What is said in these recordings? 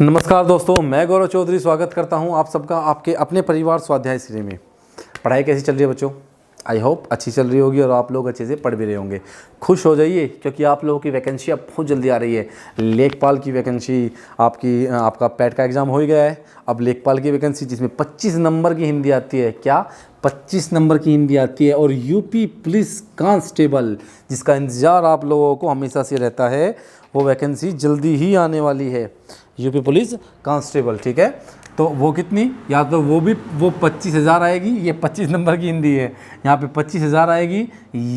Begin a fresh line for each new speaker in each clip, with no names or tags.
नमस्कार दोस्तों, मैं गौरव चौधरी स्वागत करता हूं आप सबका आपके अपने परिवार स्वाध्याय श्री में। पढ़ाई कैसी चल रही है बच्चों? आई होप अच्छी चल रही होगी और आप लोग अच्छे से पढ़ भी रहे होंगे। खुश हो जाइए क्योंकि आप लोगों की वैकेंसी अब बहुत जल्दी आ रही है। लेखपाल की वैकेंसी आपका पैट का एग्ज़ाम हो ही गया है। अब लेखपाल की वैकेंसी जिसमें 25 नंबर की हिंदी आती है, क्या 25 नंबर की हिंदी आती है, और यूपी पुलिस कांस्टेबल जिसका इंतज़ार आप लोगों को हमेशा से रहता है, वो वैकेंसी जल्दी ही आने वाली है। यूपी पुलिस कांस्टेबल, ठीक है। तो वो कितनी, या तो वो 25,000 आएगी, ये 25 नंबर की हिंदी है, यहाँ पे 25,000 आएगी,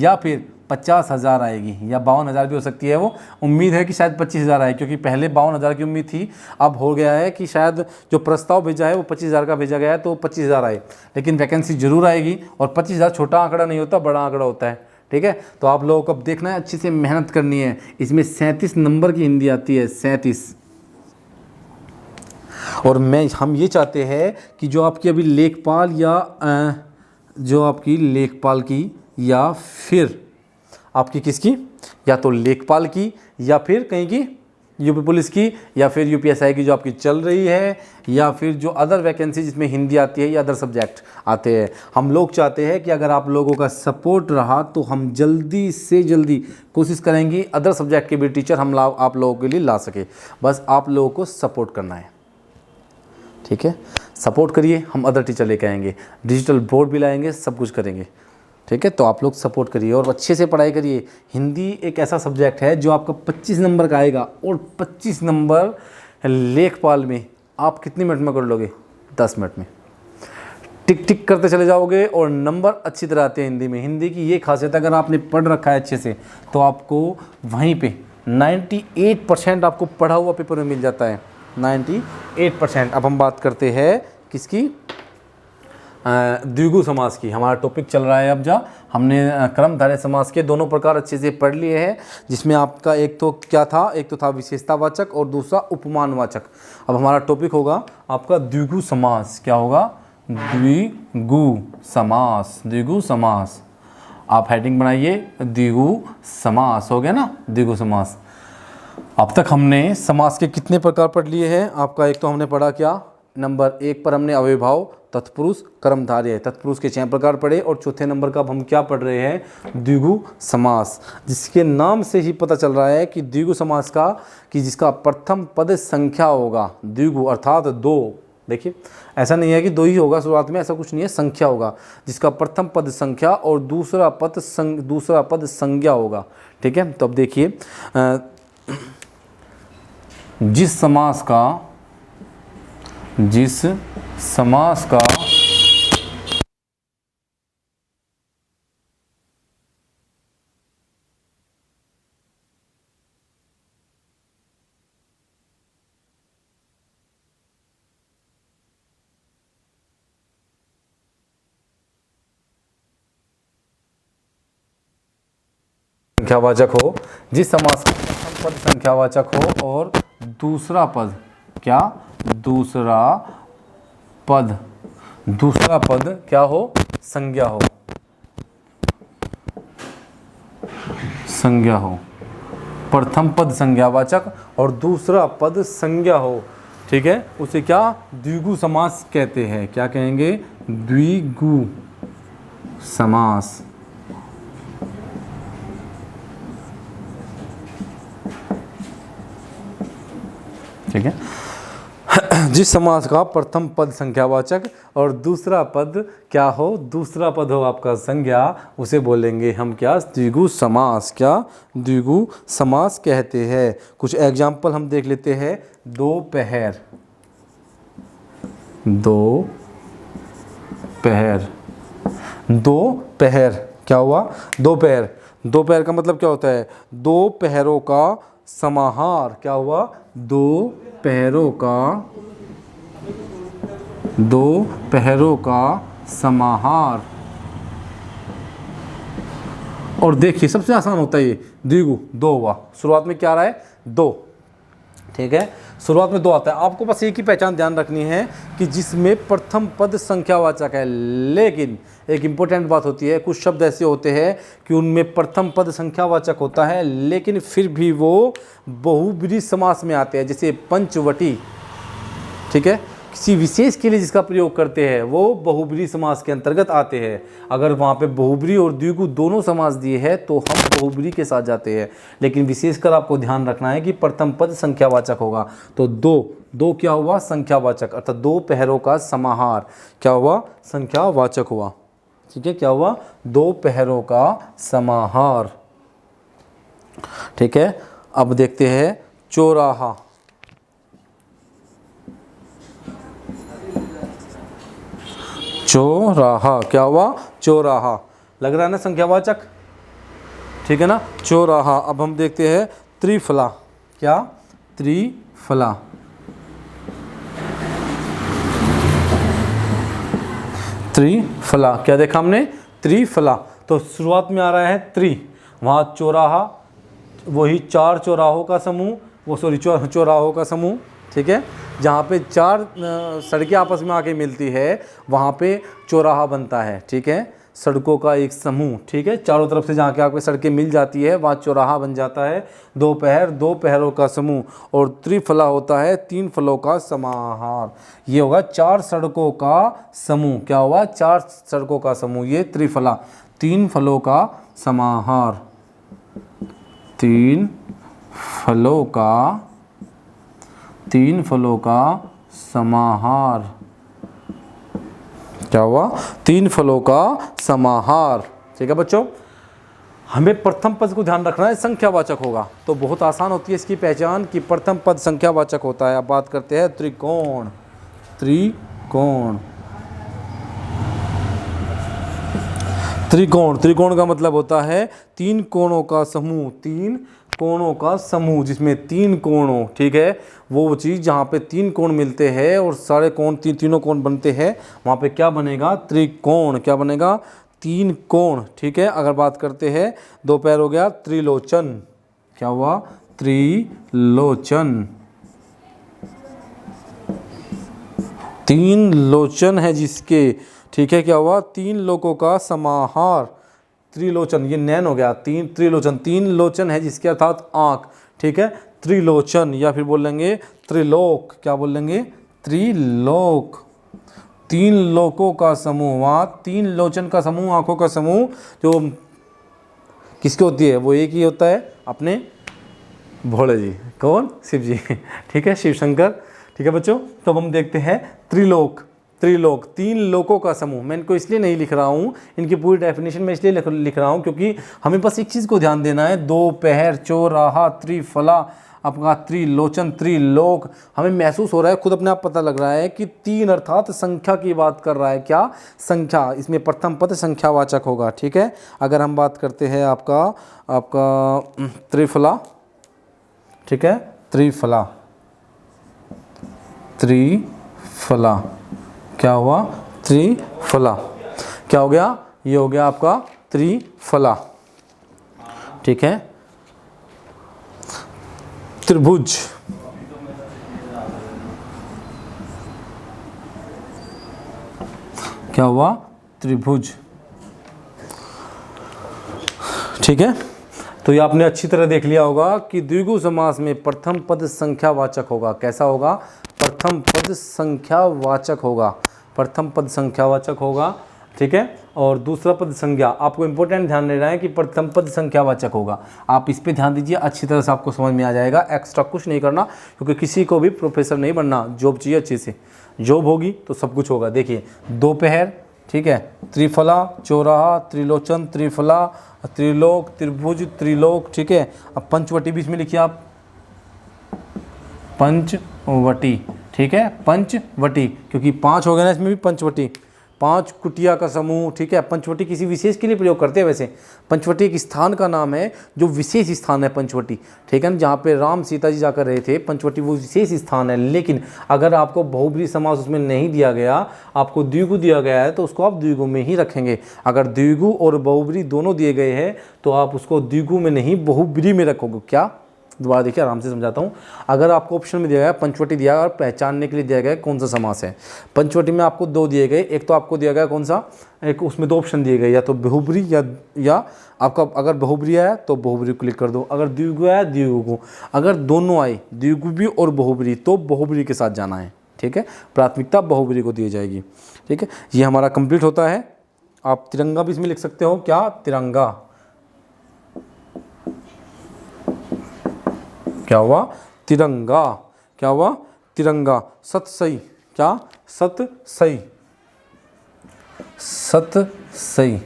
या फिर 50,000 आएगी, या 52,000 भी हो सकती है। वो उम्मीद है कि शायद 25,000 आए, क्योंकि पहले 52,000 की उम्मीद थी। अब हो गया है कि शायद जो प्रस्ताव भेजा है वो 25,000 का भेजा गया है, तो 25,000 आए, लेकिन वैकेंसी जरूर आएगी। और 25,000 छोटा आंकड़ा नहीं होता, बड़ा आंकड़ा होता है, ठीक है। तो आप लोगों को अब देखना है, अच्छे से मेहनत करनी है। इसमें 37 नंबर की हिंदी आती है, 37। और हम ये चाहते हैं कि जो आपकी अभी लेखपाल जो आपकी लेखपाल की, या फिर आपकी किसकी, या तो लेखपाल की, या फिर कहीं की यूपी पुलिस की, या फिर यूपीएसआई की जो आपकी चल रही है, या फिर जो अदर वैकेंसी जिसमें हिंदी आती है या अदर सब्जेक्ट आते हैं। हम लोग चाहते हैं कि अगर आप लोगों का सपोर्ट रहा तो हम जल्दी से जल्दी कोशिश करेंगे अदर सब्जेक्ट के भी टीचर हम आप लोगों के लिए ला सके। बस आप लोगों को सपोर्ट करना है, ठीक है। सपोर्ट करिए, हम अदर टीचर लेके आएंगे, डिजिटल बोर्ड भी लाएंगे, सब कुछ करेंगे, ठीक है। तो आप लोग सपोर्ट करिए और अच्छे से पढ़ाई करिए। हिंदी एक ऐसा सब्जेक्ट है जो आपका 25 नंबर का आएगा, और 25 नंबर लेखपाल में आप कितने मिनट में कर लोगे? 10 मिनट में टिक टिक करते चले जाओगे, और नंबर अच्छी तरह आते हैं हिंदी में। हिंदी की ये खासियत, अगर आपने पढ़ रखा है अच्छे से, तो आपको वहीं पे 98% आपको पढ़ा हुआ पेपर में मिल जाता है, 98%। अब हम बात करते हैं किसकी? द्विगु समास की। हमारा टॉपिक चल रहा है अब हमने क्रमधारय समास के दोनों प्रकार अच्छे से पढ़ लिए हैं, जिसमें आपका एक तो क्या था, एक तो था विशेषतावाचक और दूसरा उपमानवाचक। अब हमारा टॉपिक होगा आपका द्विगु समास। क्या होगा? द्विगु समास। द्विगु समास, आप हेडिंग बनाइए, द्विगु समास हो गया ना, द्विगु समास। अब तक हमने समास के कितने प्रकार पढ़ लिए हैं? आपका एक तो हमने पढ़ा क्या, नंबर 1 पर हमने अव्ययभाव, तत्पुरुष, कर्मधारय, तत्पुरुष के 6 प्रकार पढ़े। और चौथे नंबर का अब हम क्या पढ़ रहे हैं? द्विगु समास, जिसके नाम से ही पता चल रहा है कि द्विगु समास का, कि जिसका प्रथम पद संख्या होगा, द्विगु अर्थात 2। देखिए, ऐसा नहीं है कि 2 ही होगा शुरुआत में, ऐसा कुछ नहीं है, संख्या होगा, जिसका प्रथम पद संख्या और दूसरा पद संज्ञा होगा, ठीक है। तो अब देखिए, जिस समास का संख्यावाचक हो, जिस समास का प्रथम पद संख्यावाचक हो और दूसरा पद क्या, दूसरा पद क्या हो? संज्ञा हो, संज्ञा हो। प्रथम पद संज्ञावाचक और दूसरा पद संज्ञा हो, ठीक है, उसे क्या द्विगु समास कहते हैं। क्या कहेंगे? द्विगु समास। ठीक है, जिस समास का प्रथम पद संख्यावाचक और दूसरा पद क्या हो? दूसरा पद हो आपका संज्ञा, उसे बोलेंगे हम क्या? द्विगु समास। क्या? द्विगु समास कहते हैं। कुछ एग्जाम्पल हम देख लेते हैं। दोपहर, क्या हुआ? दोपहर। दोपहर का मतलब क्या होता है? 2 पहरों का समाहार। क्या हुआ? 2 पहरों का समाहार। और देखिए, सबसे आसान होता है ये द्विगु, 2 हुआ, शुरुआत में क्या आ रहा है? 2, ठीक है। शुरुआत में 2 आता है, आपको बस एक ही पहचान ध्यान रखनी है कि जिसमें प्रथम पद संख्यावाचक है, लेकिन एक इम्पोर्टेंट बात होती है, कुछ शब्द ऐसे होते हैं कि उनमें प्रथम पद संख्यावाचक होता है लेकिन फिर भी वो बहुब्रीहि समास में आते हैं, जैसे पंचवटी, ठीक है, किसी विशेष के लिए जिसका प्रयोग करते हैं वो बहुब्रीहि समास के अंतर्गत आते हैं। अगर वहाँ पे बहुब्रीहि और द्विगु दोनों समास दिए हैं तो हम बहुब्रीहि के साथ जाते हैं, लेकिन विशेषकर आपको ध्यान रखना है कि प्रथम पद संख्यावाचक होगा। तो दो क्या हुआ? संख्यावाचक, अर्थात 2 पहरों का समाहार क्या हुआ? संख्यावाचक हुआ, ठीक है। क्या हुआ? 2 पहरों का समाहार, ठीक है। अब देखते हैं चौराहा। चौराहा क्या हुआ? चौराहा, लग रहा है ना संख्यावाचक, ठीक है ना, चौराहा। अब हम देखते हैं त्रिफला। क्या? त्रिफला। त्रिफला क्या देखा हमने? त्रिफला। तो शुरुआत में आ रहा है त्रि, वहाँ चौराहा, वही 4 चौराहों का समूह, चौराहों का समूह, ठीक है। जहाँ पे 4 सड़कें आपस में आके मिलती है वहाँ पे चौराहा बनता है, ठीक है, सड़कों का एक समूह, ठीक है। चारों तरफ से जहाँ के आपको सड़कें मिल जाती है वहाँ चौराहा बन जाता है। 2 पहरों का समूह, और त्रिफला होता है 3 फलों का समाहार। ये होगा 4 सड़कों का समूह। क्या होगा? 4 सड़कों का समूह, ये त्रिफला, 3 फलों का समाहार, 3 फलों का समाहार। क्या हुआ? 3 फलों का समाहार, ठीक है बच्चों। हमें प्रथम पद को ध्यान रखना है, संख्यावाचक होगा, तो बहुत आसान होती है इसकी पहचान कि प्रथम पद संख्यावाचक होता है। अब बात करते हैं त्रिकोण। त्रिकोण का मतलब होता है 3 कोणों का समूह, 3 कोणों का समूह, जिसमें 3 कोण हो, ठीक है। वो चीज़ जहाँ पे 3 कोण मिलते हैं और सारे कोण तीनों कोण बनते हैं, वहाँ पे क्या बनेगा? त्रिकोण। क्या बनेगा? 3 कोण, ठीक है। अगर बात करते हैं 2 पैर हो गया त्रिलोचन। क्या हुआ? त्रिलोचन, 3 लोचन है जिसके, ठीक है। क्या हुआ? 3 लोकों का समाहार, त्रिलोचन, ये नैन हो गया, 3 त्रिलोचन, 3 लोचन है जिसके अर्थात आँख, ठीक है, त्रिलोचन। या फिर बोलेंगे त्रिलोक। क्या बोलेंगे? त्रिलोक, 3 लोकों का समूह, वहाँ 3 लोचन का समूह, आँखों का समूह, जो किसकी होती है? वो एक ही होता है अपने भोले जी। कौन? शिव जी, ठीक है, शिव शंकर, ठीक है बच्चों। तो हम देखते हैं त्रिलोक। 3 लोकों का समूह। मैं इनको इसलिए नहीं लिख रहा हूँ, इनकी पूरी डेफिनेशन में इसलिए लिख रहा हूँ क्योंकि हमें बस एक चीज़ को ध्यान देना है, 2 पहर, चौराहा, त्रिफला, आपका त्रिलोचन, त्रिलोक। हमें महसूस हो रहा है, खुद अपने आप पता लग रहा है कि 3 अर्थात संख्या की बात कर रहा है। क्या? संख्या। इसमें प्रथम पद संख्यावाचक होगा, ठीक है। अगर हम बात करते हैं आपका त्रिफला, ठीक है, त्रिफला। क्या हुआ? त्रिफला। क्या हो गया? ये हो गया आपका त्रिफला, ठीक है। त्रिभुज। क्या हुआ? त्रिभुज, ठीक है। तो ये आपने अच्छी तरह देख लिया होगा कि द्विगु समास में प्रथम पद संख्यावाचक होगा। कैसा होगा? प्रथम पद संख्यावाचक होगा, प्रथम पद संख्यावाचक होगा, ठीक है। और दूसरा पद संज्ञा। आपको इंपॉर्टेंट ध्यान देना है कि प्रथम पद संख्यावाचक होगा। आप इस पे ध्यान दीजिए, अच्छी तरह से आपको समझ में आ जाएगा। एक्स्ट्रा कुछ नहीं करना, क्योंकि किसी को भी प्रोफेसर नहीं बनना, जॉब चाहिए अच्छे से। जॉब होगी तो सब कुछ होगा। देखिए 2 पहर, ठीक है, त्रिफला, चौराहा, त्रिलोचन, त्रिफला, त्रिलोक, त्रिभुज, त्रिलोक, ठीक है। अब पंचवटी बीच में लिखिए आप, पंचवटी, ठीक है, पंचवटी, क्योंकि 5 हो गए ना इसमें भी, पंचवटी, 5 कुटिया का समूह, ठीक है। पंचवटी किसी विशेष के लिए प्रयोग करते हैं। वैसे पंचवटी एक स्थान का नाम है, जो विशेष स्थान है पंचवटी, ठीक है ना, जहाँ पे राम सीता जी जाकर रहे थे। पंचवटी वो विशेष स्थान है। लेकिन अगर आपको बहुब्रीहि समास उसमें नहीं दिया गया, आपको द्विगु दिया गया है, तो उसको आप द्विगु में ही रखेंगे। अगर द्विगु और बहुब्रीहि दोनों दिए गए हैं तो आप उसको द्विगु में नहीं बहुब्रीहि में रखोगे। क्या? दोबारा देखिए, आराम से समझाता हूँ। अगर आपको ऑप्शन में दिया गया पंचवटी दिया गया और पहचानने के लिए दिया गया कौन सा समास है। पंचवटी में आपको 2 दिए गए, एक तो आपको दिया गया कौन सा, एक उसमें 2 ऑप्शन दिए गए, या तो बहुब्री या आपका अगर बहुब्री आया तो बहुब्री को क्लिक कर दो, अगर द्विगु आया द्विगु को, अगर दोनों आए द्विगु भी और बहुब्री तो बहुब्री के साथ जाना है, ठीक है। प्राथमिकता बहुब्री को दी जाएगी, ठीक है। ये हमारा कंप्लीट होता है। आप तिरंगा भी इसमें लिख सकते हो, क्या तिरंगा, क्या हुआ तिरंगा, क्या हुआ तिरंगा। सत सही, क्या सत सही, सत सही,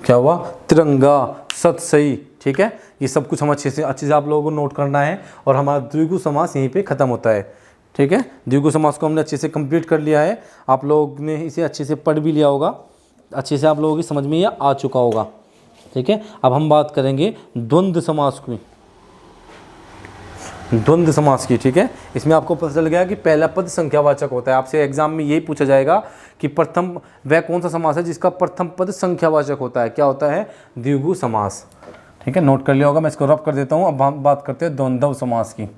क्या हुआ तिरंगा सत सही, ठीक है। ये सब कुछ हम अच्छे से आप लोगों को नोट करना है और हमारा द्विगु समास यहीं पे ख़त्म होता है, ठीक है। द्विगु समास को हमने अच्छे से कंप्लीट कर लिया है, आप लोग ने इसे अच्छे से पढ़ भी लिया होगा, अच्छे से आप लोगों की समझ में ये आ चुका होगा, ठीक है। अब हम बात करेंगे द्वंद्व समास की, द्वंद्व समास की, ठीक है। इसमें आपको पता चल गया कि पहला पद संख्यावाचक होता है। आपसे एग्जाम में यही पूछा जाएगा कि प्रथम वह कौन सा समास है जिसका प्रथम पद संख्यावाचक होता है, क्या होता है द्विगु समास, ठीक है। नोट कर लिया होगा, मैं इसको रफ कर देता हूँ। अब हम बात करते हैं द्वंद्व समास की।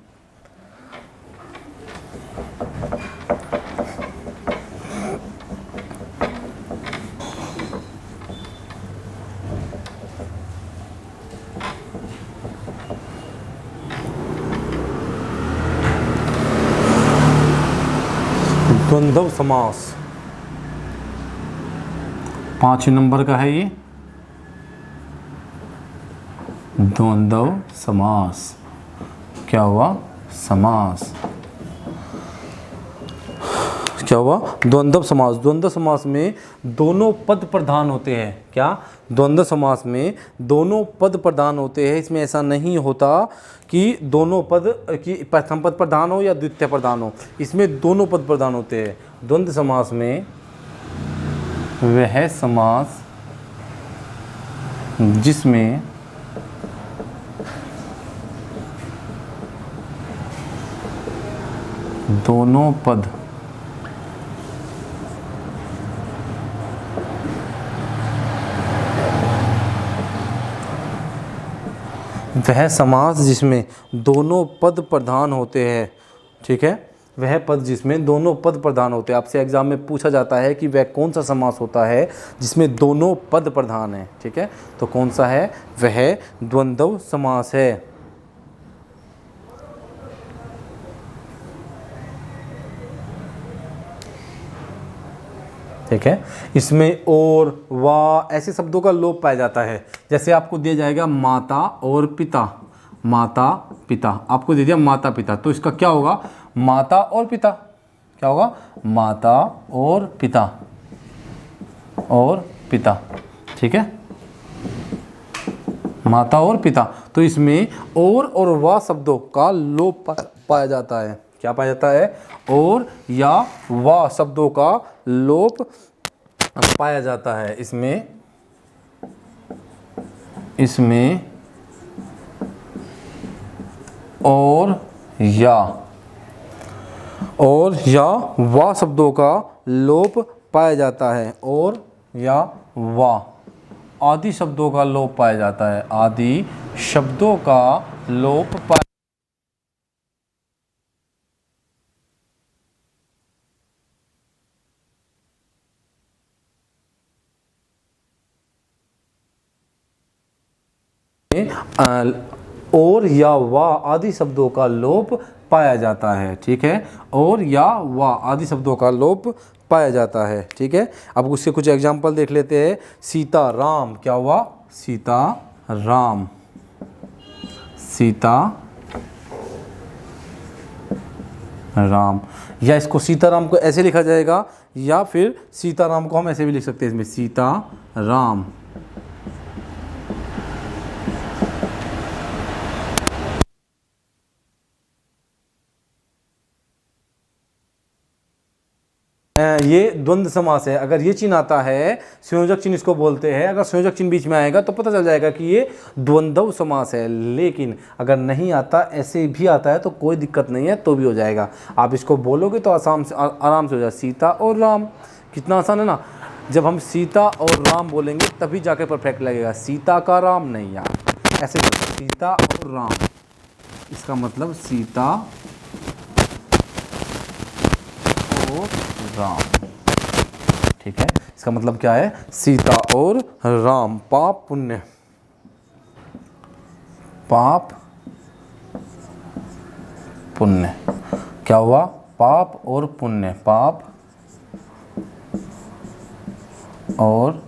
द्वंद्व समास 5 नंबर का है ये, द्वंद्व समास, क्या हुआ समास, क्या हुआ द्वंद्व समास। द्वंद्व समास में दोनों पद प्रधान होते हैं, क्या द्वंद्व समास में दोनों पद प्रधान होते हैं। इसमें ऐसा नहीं होता कि दोनों पद की प्रथम पद प्रधान हो या द्वितीय प्रधान हो, इसमें दोनों पद प्रधान होते हैं। द्वंद्व समास में वह समास जिसमें दोनों पद वह समास जिसमें दोनों पद प्रधान होते हैं, ठीक है। वह पद जिसमें दोनों पद प्रधान होते हैं। आपसे एग्जाम में पूछा जाता है कि वह कौन सा समास होता है जिसमें दोनों पद प्रधान है, ठीक है। तो कौन सा है, वह द्वंद्व समास है, ठीक है। इसमें और वा ऐसे शब्दों का लोप पाया जाता है। जैसे आपको दिया जाएगा माता और पिता, माता पिता, आपको दे दिया माता पिता, तो इसका क्या होगा माता और पिता, क्या होगा माता और पिता, और पिता, ठीक है, माता और पिता। तो इसमें और वा शब्दों का लोप पाया जाता है, क्या पाया जाता है, और या वा शब्दों का लोप पाया जाता है। इसमें और या वा शब्दों का लोप पाया जाता है, और या वा आदि शब्दों का लोप पाया जाता है, आदि शब्दों का लोप पाया और या वा आदि शब्दों का लोप पाया जाता है, ठीक है। और या वा आदि शब्दों का लोप पाया जाता है, ठीक है। अब उससे कुछ एग्जाम्पल देख लेते हैं। सीता राम, क्या हुआ सीता राम, सीता राम, या इसको सीताराम को ऐसे लिखा जाएगा, या फिर सीताराम को हम ऐसे भी लिख सकते हैं, इसमें सीता राम, ये द्वंद्व समास है। अगर ये चिन्ह आता है, संयोजक चिन्ह इसको बोलते हैं, अगर संयोजक चिन्ह बीच में आएगा तो पता चल जाएगा कि ये द्वंद्व समास है। लेकिन अगर नहीं आता, ऐसे भी आता है तो कोई दिक्कत नहीं है, तो भी हो जाएगा। आप इसको बोलोगे तो आराम से हो जाए, सीता और राम, कितना आसान है ना। जब हम सीता और राम बोलेंगे तभी जाके परफेक्ट लगेगा, सीता का राम नहीं यार, ऐसे सीता और राम, इसका मतलब सीता और राम। ठीक है, इसका मतलब क्या है? सीता और राम। पाप पुण्य, पाप पुण्य, क्या हुआ? पाप और पुण्य, पाप और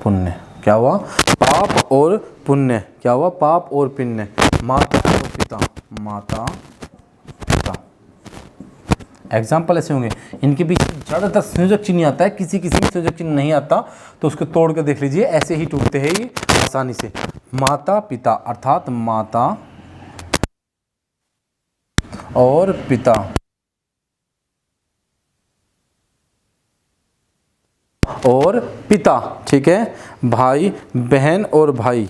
पुण्य, क्या हुआ? पाप और पुण्य, क्या हुआ? पाप और पुण्य। माता और पिता, माता पिता। एग्जाम्पल ऐसे होंगे, इनके बीच ज़्यादातर संयोजक चिन्ह आता है, किसी किसी में संयोजक चिन्ह नहीं आता, तो उसको तोड़ कर देख लीजिए, ऐसे ही टूटते हैं ये आसानी से। माता पिता अर्थात माता और पिता और पिता। ठीक है, भाई बहन और भाई,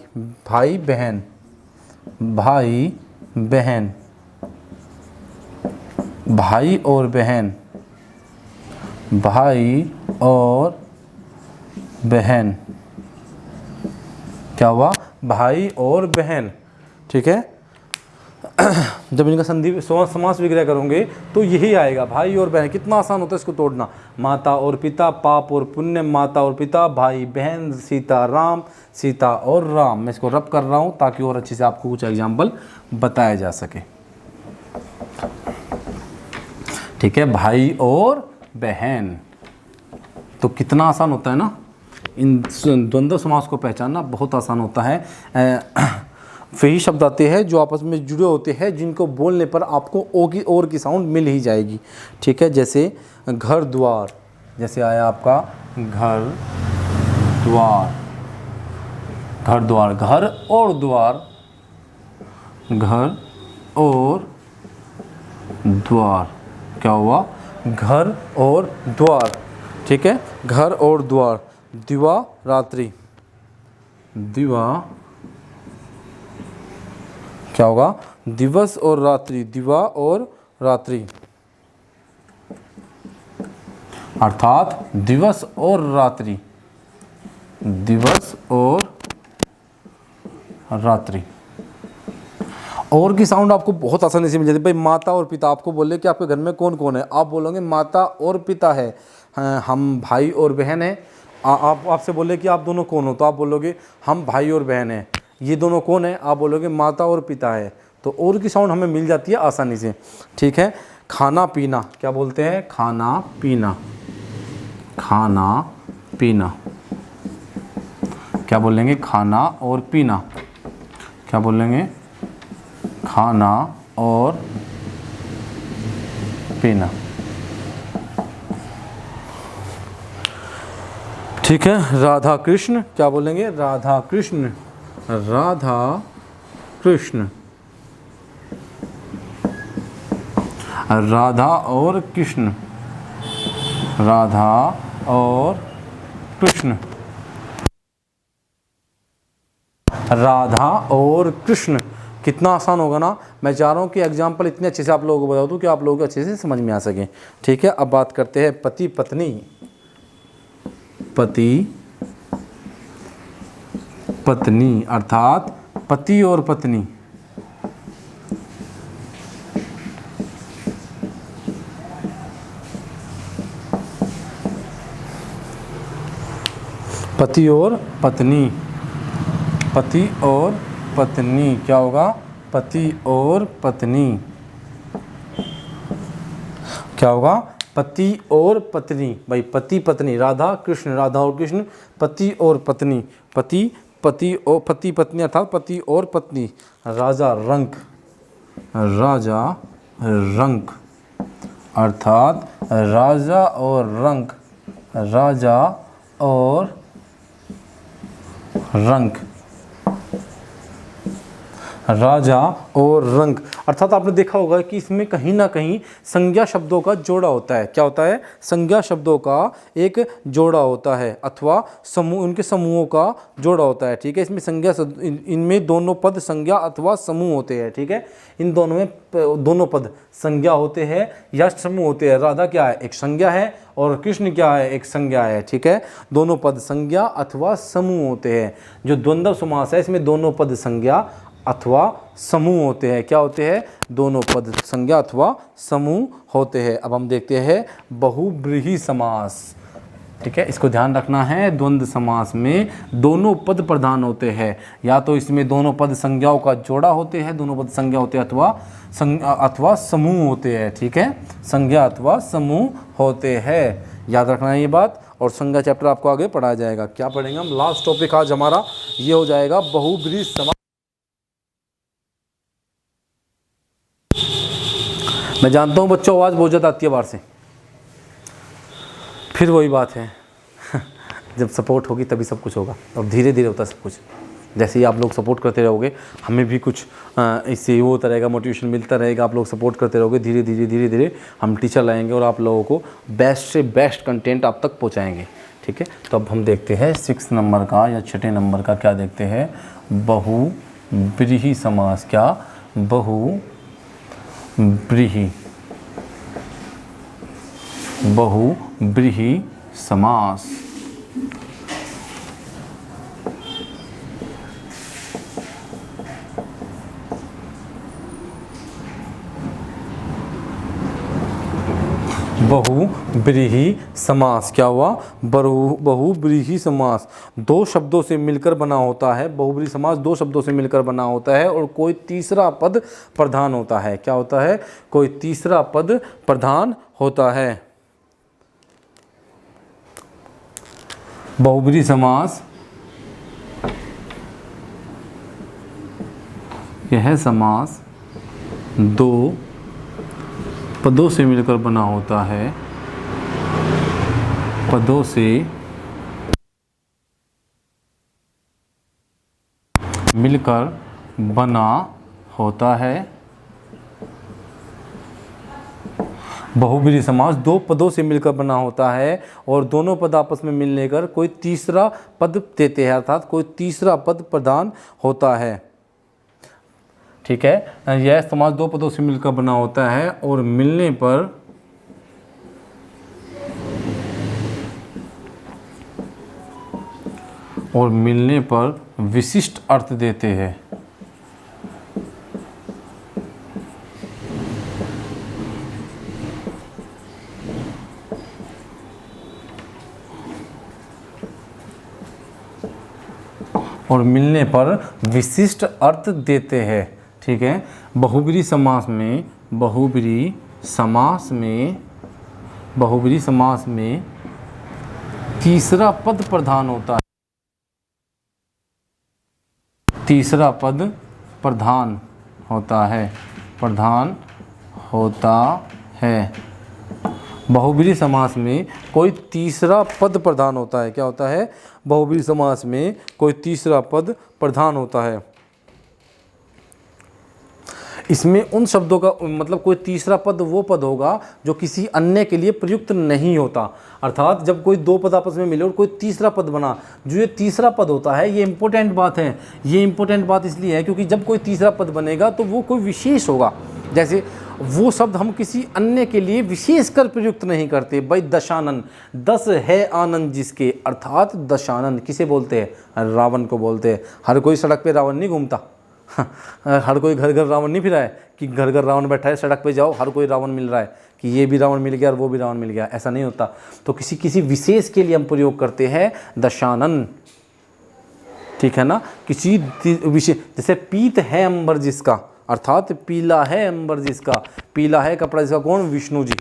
भाई बहन, भाई बहन, भाई और बहन, भाई और बहन, क्या हुआ? भाई और बहन। ठीक है, जब इनका संधि समास विग्रह करोगे तो यही आएगा, भाई और बहन। कितना आसान होता है इसको तोड़ना। माता और पिता, पाप और पुण्य, माता और पिता, भाई बहन, सीता राम, सीता और राम। मैं इसको रब कर रहा हूँ ताकि और अच्छे से आपको कुछ एग्जाम्पल बताया जा सके। ठीक है, भाई और बहन, तो कितना आसान होता है ना, इन द्वंद्व समास को पहचानना बहुत आसान होता है। वही शब्द आते हैं जो आपस में जुड़े होते हैं, जिनको बोलने पर आपको ओ की और की साउंड मिल ही जाएगी। ठीक है, जैसे घर द्वार, जैसे आया आपका घर द्वार, घर द्वार, घर और द्वार, घर और द्वार, क्या हुआ? घर और द्वार। ठीक है, घर और द्वार। दिवा रात्रि, दिवा, क्या होगा? दिवस और रात्रि, दिवा और रात्रि, अर्थात दिवस और रात्रि, दिवस और रात्रि। और की साउंड आपको बहुत आसानी से मिल जाती है। भाई माता और पिता, आपको बोले कि आपके घर में कौन कौन है, आप बोलोगे माता और पिता है, हम भाई और बहन है। आप आपसे बोले कि आप दोनों कौन हो, तो आप बोलोगे हम भाई और बहन हैं। ये दोनों कौन है, आप बोलोगे माता और पिता है। तो और की साउंड हमें मिल जाती है आसानी से। ठीक है, खाना पीना, क्या बोलते हैं? खाना पीना, खाना पीना, क्या बोलेंगे? खाना और पीना, क्या बोलेंगे? खाना और पीना। ठीक है, राधा कृष्ण, क्या बोलेंगे? राधा कृष्ण, राधा कृष्ण, राधा और कृष्ण, राधा और कृष्ण, राधा और कृष्ण। कितना आसान होगा ना। मैं चाह रहा हूँ कि एग्जाम्पल इतने अच्छे से आप लोगों को बता दूँ कि आप लोगों को अच्छे से समझ में आ सके। ठीक है, अब बात करते हैं पति पत्नी। पति पत्नी अर्थात पति और पत्नी, पति और पत्नी, पति और पत्नी, क्या होगा? पति और पत्नी, क्या होगा? पति और पत्नी। भाई पति पत्नी, राधा कृष्ण, राधा और कृष्ण, पति और पत्नी, पति पति और पति पत्नी अर्थात पति और पत्नी। राजा रंक, राजा रंक अर्थात राजा और रंक, राजा और रंक, राजा और रंग, अर्थात आपने देखा होगा कि इसमें कहीं ना कहीं संज्ञा शब्दों का जोड़ा होता है। क्या होता है? संज्ञा शब्दों का एक जोड़ा होता है अथवा समूह, उनके समूहों का जोड़ा होता है। ठीक है, इसमें संज्ञा इनमें दोनों पद संज्ञा अथवा समूह होते हैं। ठीक है, इन दोनों में दोनों पद संज्ञा होते हैं या समूह होते हैं। राधा क्या है? एक संज्ञा है, और कृष्ण क्या है? एक संज्ञा है। ठीक है, दोनों पद संज्ञा अथवा समूह होते हैं। जो द्वंद्व समास है इसमें दोनों पद संज्ञा अथवा समूह होते हैं। क्या होते हैं? दोनों पद संज्ञा अथवा समूह होते हैं। अब हम देखते हैं बहुब्रीहि समास। ठीक है, इसको ध्यान रखना है। द्वंद्व समास में दोनों पद प्रधान होते हैं, या तो इसमें दोनों पद संज्ञाओं का जोड़ा होते हैं, दोनों पद संज्ञा होते हैं अथवा समूह होते हैं। ठीक है, संज्ञा अथवा समूह होते हैं, याद रखना है ये बात। और संज्ञा चैप्टर आपको आगे पढ़ाया जाएगा। क्या पढ़ेंगे हम? लास्ट टॉपिक आज हमारा ये हो जाएगा बहुब्रीहि समास। मैं जानता हूँ बच्चों आवाज़ बहुत ज़्यादा आती है बाहर से, फिर वही बात है जब सपोर्ट होगी तभी सब कुछ होगा, और धीरे धीरे होता है सब कुछ। जैसे ही आप लोग सपोर्ट करते रहोगे हमें भी कुछ इससे वो होता रहेगा, मोटिवेशन मिलता रहेगा। आप लोग सपोर्ट करते रहोगे, धीरे धीरे हम टीचर लाएंगे और आप लोगों को बेस्ट से बेस्ट कंटेंट आप तक पहुँचाएँगे। ठीक है, तो अब हम देखते हैं 6 नंबर का या 6 नंबर का। क्या देखते हैं? बहुब्रीहि समास। क्या? बहुब्रीहि समास। बहुब्रीहि समास क्या हुआ? बहुब्रीहि समास दो शब्दों से मिलकर बना होता है। बहुब्रीहि समास दो शब्दों से मिलकर बना होता है और कोई तीसरा पद प्रधान होता है। क्या होता है? कोई तीसरा पद प्रधान होता है। बहुब्रीहि समास यह समास दो पदों से मिलकर बना होता है। पदों से मिलकर बना होता है। बहुब्रीहि समास दो पदों से मिलकर बना होता है और दोनों पद आपस में मिलने कर कोई तीसरा पद देते हैं, अर्थात कोई तीसरा पद प्रदान होता है। ठीक है, यह समास दो पदों से मिलकर बना होता है और मिलने पर विशिष्ट अर्थ देते हैं। और मिलने पर विशिष्ट अर्थ देते हैं। ठीक है, बहुब्रीहि समास में तीसरा पद प्रधान होता है। तीसरा पद प्रधान होता है। बहुब्रीहि समास में कोई तीसरा पद प्रधान होता है। क्या होता है? बहुब्रीहि समास में कोई तीसरा पद प्रधान होता है। इसमें उन शब्दों का मतलब कोई तीसरा पद वो पद होगा जो किसी अन्य के लिए प्रयुक्त नहीं होता। अर्थात जब कोई दो पद आपस में मिले और कोई तीसरा पद बना, जो ये तीसरा पद होता है, ये इंपॉर्टेंट बात है। ये इंपॉर्टेंट बात इसलिए है क्योंकि जब कोई तीसरा पद बनेगा तो वो कोई विशेष होगा। जैसे वो शब्द हम किसी अन्य के लिए विशेष कर प्रयुक्त नहीं करते। भाई दशानन, 10 है आनंद जिसके, अर्थात दशानन किसे बोलते हैं? रावण को बोलते हैं। हर कोई सड़क पे रावण नहीं घूमता, हर कोई घर घर रावण नहीं फिरा है कि घर घर रावण बैठा है, सड़क पे जाओ हर कोई रावण मिल रहा है कि ये भी रावण मिल गया और वो भी रावण मिल गया, ऐसा नहीं होता। तो किसी विशेष के लिए हम प्रयोग करते हैं दशानन। ठीक है ना, किसी विशेष, जैसे पीत है अंबर जिसका, अर्थात पीला है अंबर जिसका, पीला है कपड़ा जिसका, कौन? विष्णु जी।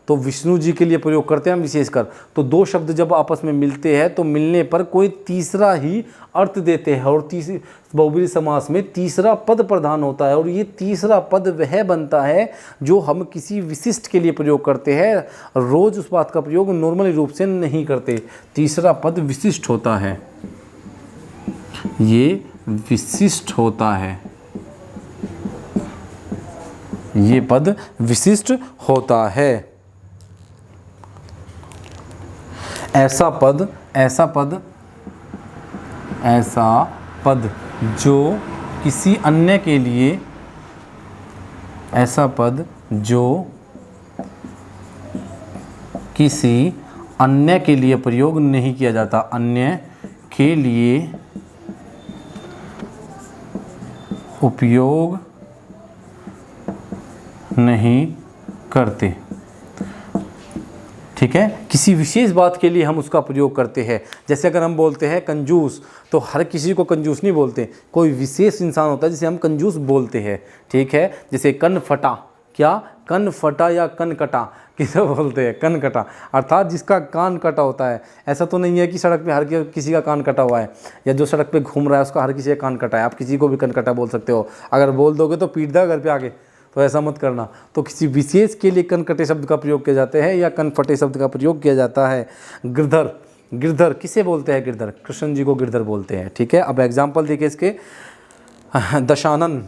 तो विष्णु जी के लिए प्रयोग करते हैं हम विशेषकर। तो दो शब्द जब आपस में मिलते हैं तो मिलने पर कोई तीसरा ही अर्थ देते हैं और तीसरी बहुब्रीहि समास में तीसरा पद प्रधान होता है और ये तीसरा पद वह बनता है जो हम किसी विशिष्ट के लिए प्रयोग करते हैं। रोज उस बात का प्रयोग नॉर्मली रूप से नहीं करते। तीसरा पद विशिष्ट होता है, ये विशिष्ट होता है। ये पद विशिष्ट होता है। ऐसा पद जो किसी अन्य के लिए, ऐसा पद जो किसी अन्य के लिए प्रयोग नहीं किया जाता, अन्य के लिए उपयोग नहीं करते। ठीक है, किसी विशेष बात के लिए हम उसका प्रयोग करते हैं। जैसे अगर हम बोलते हैं कंजूस, तो हर किसी को कंजूस नहीं बोलते, कोई विशेष इंसान होता है जिसे हम कंजूस बोलते हैं। ठीक है, जैसे कन फटा, क्या कन फटा या कन कटा, किसे बोलते हैं? कन कटा, अर्थात जिसका कान कटा होता है। ऐसा तो नहीं है कि सड़क पे हर किसी का कान कटा हुआ है, या जो सड़क पे घूम रहा है उसका हर किसी का कान कटा है। आप किसी को भी कन कटा बोल सकते हो, अगर बोल दोगे तो पीट देगा घर पे आके, तो ऐसा मत करना। तो किसी विशेष के लिए कन कटे शब्द का प्रयोग किया जाता है या कन फटे शब्द का प्रयोग किया जाता है। गिरधर, गिरधर किसे बोलते हैं? गिरधर, कृष्ण जी को गिरधर बोलते हैं। ठीक है, अब एग्जाम्पल देखिए इसके। दशानन,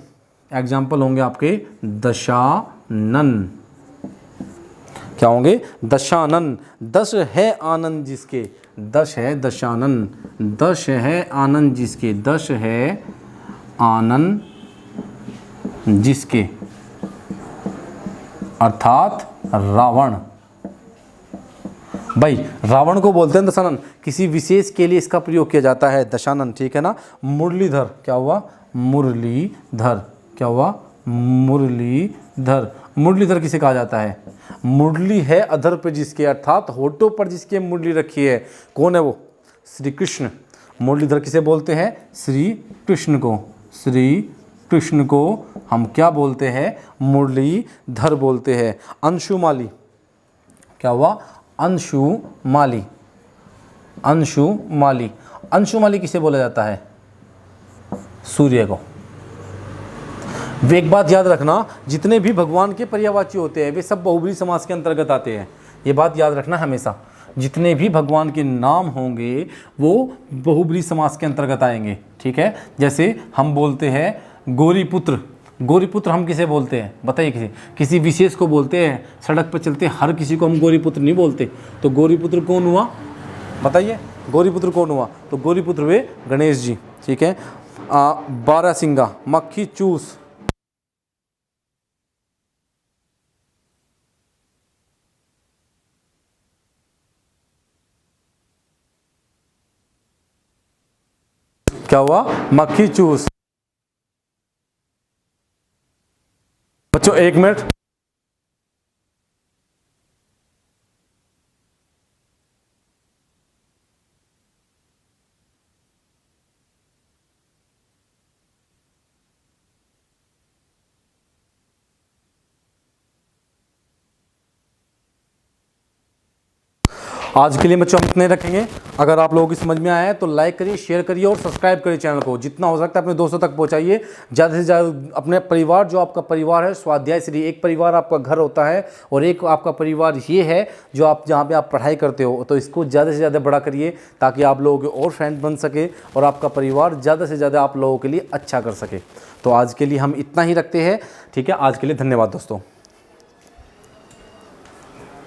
एग्जाम्पल होंगे आपके दशानन, क्या होंगे? दशानन। दश है आनंद जिसके, दश है दशानन, दश है आनंद जिसके, दश है आनंद जिसके, अर्थात रावण। भाई रावण को बोलते हैं दशानन, किसी विशेष के लिए इसका प्रयोग किया जाता है दशानन। ठीक है ना। मुरलीधर, क्या हुआ? मुरलीधर, क्या हुआ? मुरलीधर। मुरलीधर किसे कहा जाता है? मुरली है अधर पे जिसके, अर्थात होठों पर जिसके मुरली रखी है। कौन है वो? श्री कृष्ण। मुरलीधर किसे बोलते हैं? श्री कृष्ण को। श्री कृष्ण को हम क्या बोलते हैं? मुरलीधर बोलते हैं। अंशुमाली, क्या हुआ? अंशुमाली, अंशुमाली। अंशुमाली किसे बोला जाता है? सूर्य को। वे एक बात याद रखना, जितने भी भगवान के पर्यायवाची होते हैं वे सब बहुब्रीहि समास के अंतर्गत आते हैं। ये बात याद रखना हमेशा, जितने भी भगवान के नाम होंगे वो बहुब्रीहि समास के अंतर्गत आएंगे। ठीक है, जैसे हम बोलते हैं गौरीपुत्र, गौरीपुत्र हम किसे बोलते हैं? बताइए, किसी विशेष को बोलते हैं। सड़क पर चलते हर किसी को हम गौरीपुत्र नहीं बोलते। तो गौरीपुत्र कौन हुआ? बताइए, गौरीपुत्र कौन हुआ? तो गौरीपुत्र वे गणेश जी। ठीक है। बारहसिंगा, मक्खी चूस, क्या हुआ? मक्खी चूस। बच्चों 1 मिनट, आज के लिए बच्चों हम इतने रखेंगे। अगर आप लोगों की समझ में आया है तो लाइक करिए, शेयर करिए और सब्सक्राइब करिए चैनल को। जितना हो सकता है अपने दोस्तों तक पहुंचाइए, ज़्यादा से ज़्यादा। अपने परिवार, जो आपका परिवार है स्वाध्याय श्री, एक परिवार आपका घर होता है और एक आपका परिवार ये है जो आप जहाँ पे आप पढ़ाई करते हो, तो इसको ज़्यादा से ज़्यादा बड़ा करिए ताकि आप लोगों के और फ्रेंड बन सके और आपका परिवार ज़्यादा से ज़्यादा आप लोगों के लिए अच्छा कर सके। तो आज के लिए हम इतना ही रखते हैं। ठीक है, आज के लिए धन्यवाद दोस्तों।